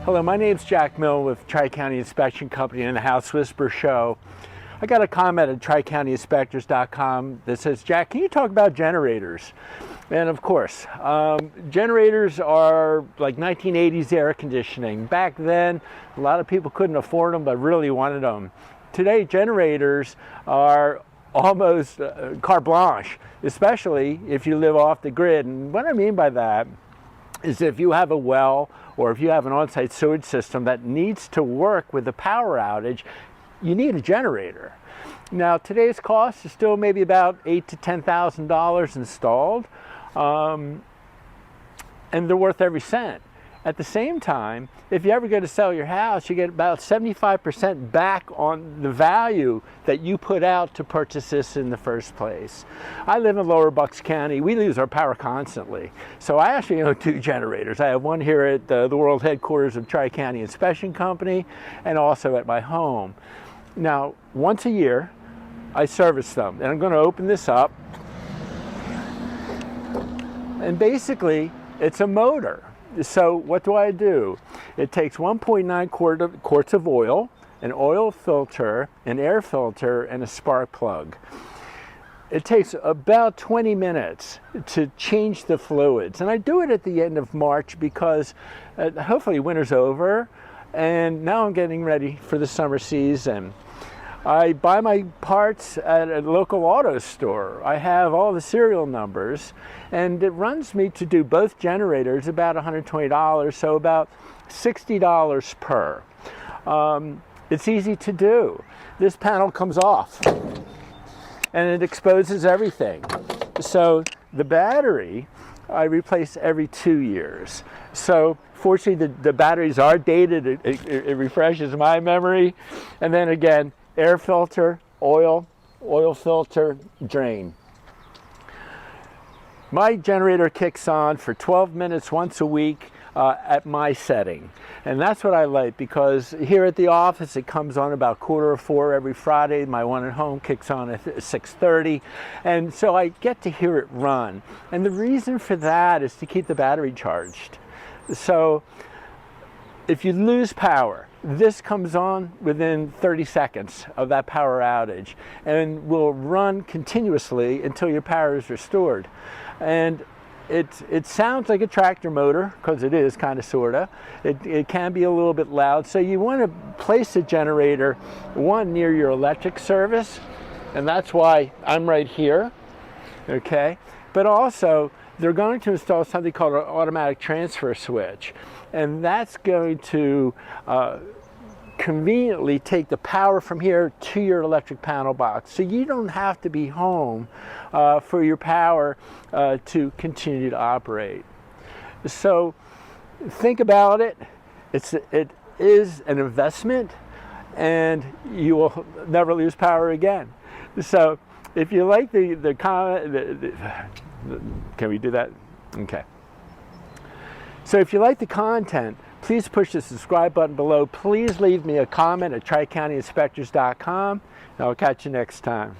Hello, my name's Jack Milne with Tri-County Inspection Company and the House Whisper Show. I got a comment at tricountyyinspectors.com that says, Jack, can you talk about generators? And of course, generators are like 1980s air conditioning. Back then, a lot of people couldn't afford them but really wanted them. Today, generators are almost carte blanche, especially if you live off the grid. And what I mean by that is if you have a well or if you have an on-site sewage system that needs to work with a power outage, you need a generator. Now, today's cost is still maybe about $8,000 to $10,000 installed, and they're worth every cent. At the same time, if you ever go to sell your house, you get about 75% back on the value that you put out to purchase this in the first place. I live in Lower Bucks County. We lose our power constantly. So I actually own 2 generators. I have one here at the world headquarters of Tri-County Inspection Company and also at my home. Now, once a year, I service them. And I'm going to open this up. And basically, it's a motor. So what do? It takes 1.9 quarts of oil, an oil filter, an air filter, and a spark plug. It takes about 20 minutes to change the fluids. And I do it at the end of March because hopefully winter's over, and now I'm getting ready for the summer season. I buy my parts at a local auto store. I have all the serial numbers, and it runs me to do both generators about $120, so about $60 per. It's easy to do. This panel comes off, and it exposes everything. So the battery, I replace every 2 years. So fortunately, the batteries are dated. It refreshes my memory. And then again, air filter, oil filter, drain. My generator kicks on for 12 minutes once a week at my setting. And that's what I like, because here at the office it comes on about 3:45 every Friday. My one at home kicks on at 6:30. And so I get to hear it run. And the reason for that is to keep the battery charged. So if you lose power, this comes on within 30 seconds of that power outage and will run continuously until your power is restored. And it sounds like a tractor motor, because it is kind of sorta. It can be a little bit loud, so you want to place a generator, one, near your electric service, and that's why I'm right here, okay? But also, they're going to install something called an automatic transfer switch, and that's going to conveniently take the power from here to your electric panel box, so you don't have to be home for your power to continue to operate. So think about it. It is an investment, and you will never lose power again. So if you like the comment, can we do that? Okay. So if you like the content, please push the subscribe button below. Please leave me a comment at tricountyyinspectors.com, and I'll catch you next time.